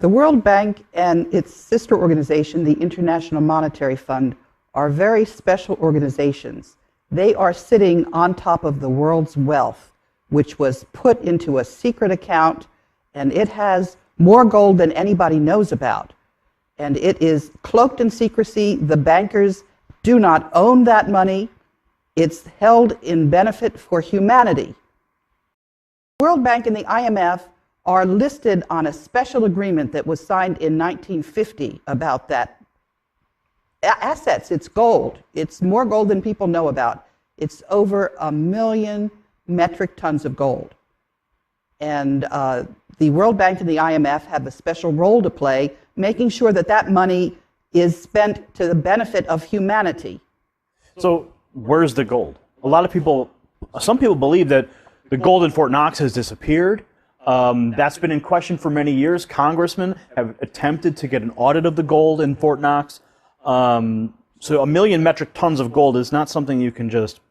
The World Bank and its sister organization, the International Monetary Fund, are very special organizations. They are sitting on top of the world's wealth, which was put into a secret account, and it has more gold than anybody knows about. And it is cloaked in secrecy. The bankers do not own that money. It's held in benefit for humanity. The World Bank and the IMF are listed on a special agreement that was signed in 1950 about that. Assets, it's gold. It's more gold than people know about. It's over 1 million metric tons of gold. And the World Bank and the IMF have a special role to play, making sure that that money is spent to the benefit of humanity. So where's the gold? Some people believe that the gold in Fort Knox has disappeared. That's been in question for many years. Congressmen have attempted to get an audit of the gold in Fort Knox. So 1 million metric tons of gold is not something you can just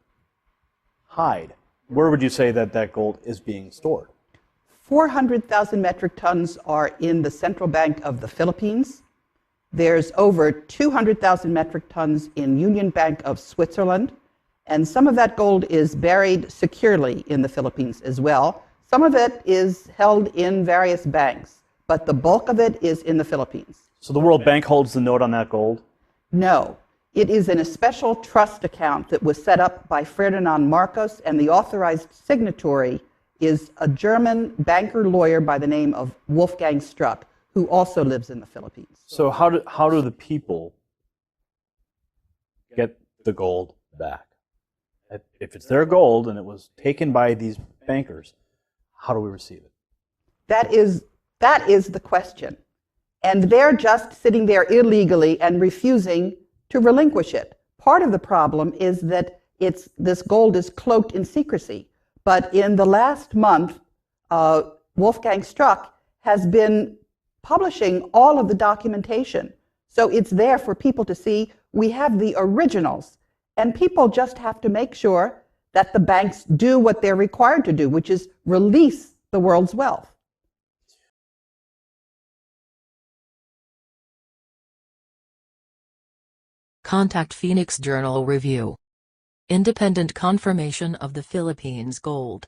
hide. Where would you say that that gold is being stored? 400,000 metric tons are in the Central Bank of the Philippines. There's over 200,000 metric tons in Union Bank of Switzerland. And some of that gold is buried securely in the Philippines as well. Some of it is held in various banks, but the bulk of it is in the Philippines. So the World Bank holds the note on that gold? No. It is in a special trust account that was set up by Ferdinand Marcos, and the authorized signatory is a German banker lawyer by the name of Wolfgang Struck, who also lives in the Philippines. So how do the people get the gold back? If it's their gold and it was taken by these bankers, how do we receive it? That is the question. And they're just sitting there illegally and refusing to relinquish it. Part of the problem is that this gold is cloaked in secrecy. But in the last month, Wolfgang Struck has been publishing all of the documentation. So it's there for people to see. We have the originals. And people just have to make sure that the banks do what they're required to do, which is release the world's wealth. Contact Phoenix Journal Review. Independent confirmation of the Philippines gold.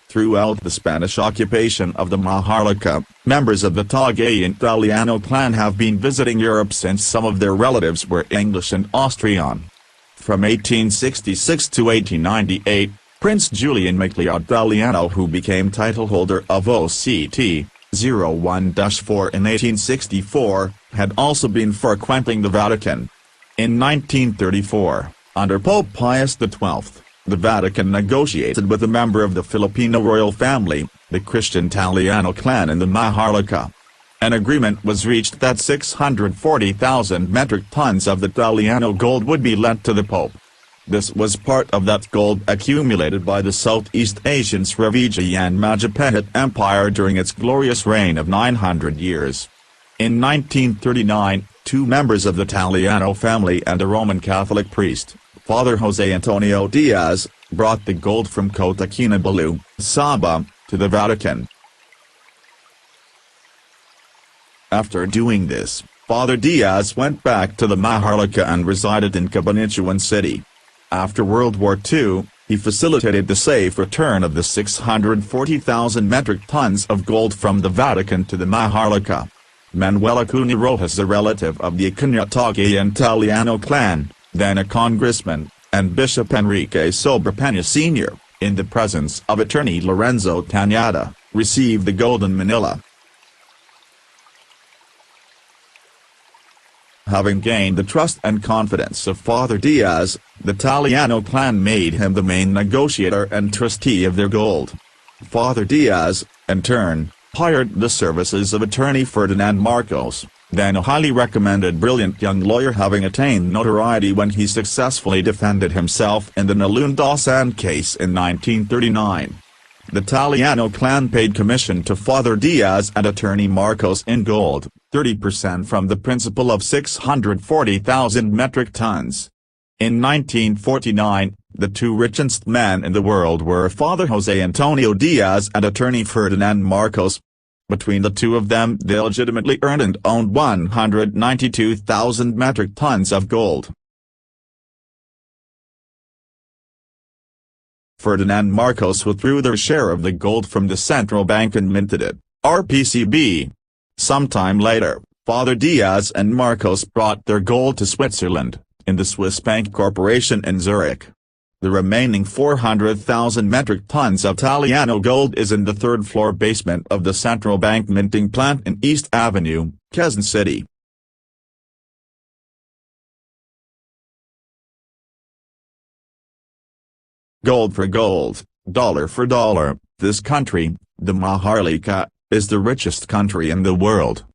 Throughout the Spanish occupation of the Maharlika, members of the Cagayan Italiano clan have been visiting Europe since some of their relatives were English and Austrian. From 1866 to 1898, Prince Julian Macleod Italiano, who became titleholder of OCT 01-4 in 1864, had also been frequenting the Vatican. In 1934, under Pope Pius XII, the Vatican negotiated with a member of the Filipino royal family, the Christian Italiano clan in the Maharlika. An agreement was reached that 640,000 metric tons of the Italiano gold would be lent to the Pope. This was part of that gold accumulated by the Southeast Asian Srivijaya and Majapahit Empire during its glorious reign of 900 years. In 1939, two members of the Italiano family and a Roman Catholic priest, Father Jose Antonio Diaz, brought the gold from Kota Kinabalu, Sabah, to the Vatican. After doing this, Father Diaz went back to the Maharlika and resided in Cabanatuan City. After World War II, he facilitated the safe return of the 640,000 metric tons of gold from the Vatican to the Maharlika. Manuel Acuña Rojas, a relative of the Cagayan Italiano clan, then a congressman, and Bishop Enrique Sobrepeña Sr., in the presence of attorney Lorenzo Cañada, received the gold in Manila. Having gained the trust and confidence of Father Diaz, the Italiano clan made him the main negotiator and trustee of their gold. Father Diaz, in turn, hired the services of attorney Ferdinand Marcos, then a highly recommended brilliant young lawyer, having attained notoriety when he successfully defended himself in the Nalundasan case in 1939. The Italiano clan paid commission to Father Diaz and attorney Marcos in gold, 30% from the principal of 640,000 metric tons. In 1949, The two richest men in the world were Father Jose Antonio Diaz and attorney Ferdinand Marcos. Between the two of them they legitimately earned and owned 192,000 metric tons of gold. Ferdinand Marcos withdrew their share of the gold from the central bank and minted it, RPCB. Sometime later, Father Diaz and Marcos brought their gold to Switzerland, in the Swiss Bank Corporation in Zurich. The remaining 400,000 metric tons of Italiano gold is in the third-floor basement of the central bank minting plant in East Avenue, Quezon City. Gold for gold, dollar for dollar, this country, the Maharlika, is the richest country in the world.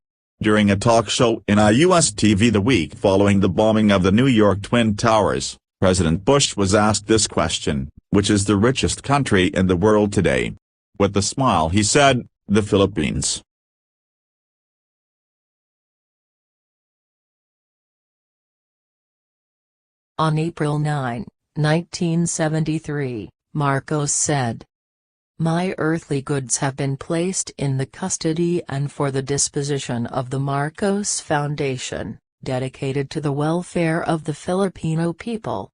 During a talk show in a U.S. TV the week following the bombing of the New York Twin Towers, President Bush was asked this question, which is the richest country in the world today? With a smile he said, the Philippines. On April 9, 1973, Marcos said, "My earthly goods have been placed in the custody and for the disposition of the Marcos Foundation, dedicated to the welfare of the Filipino people.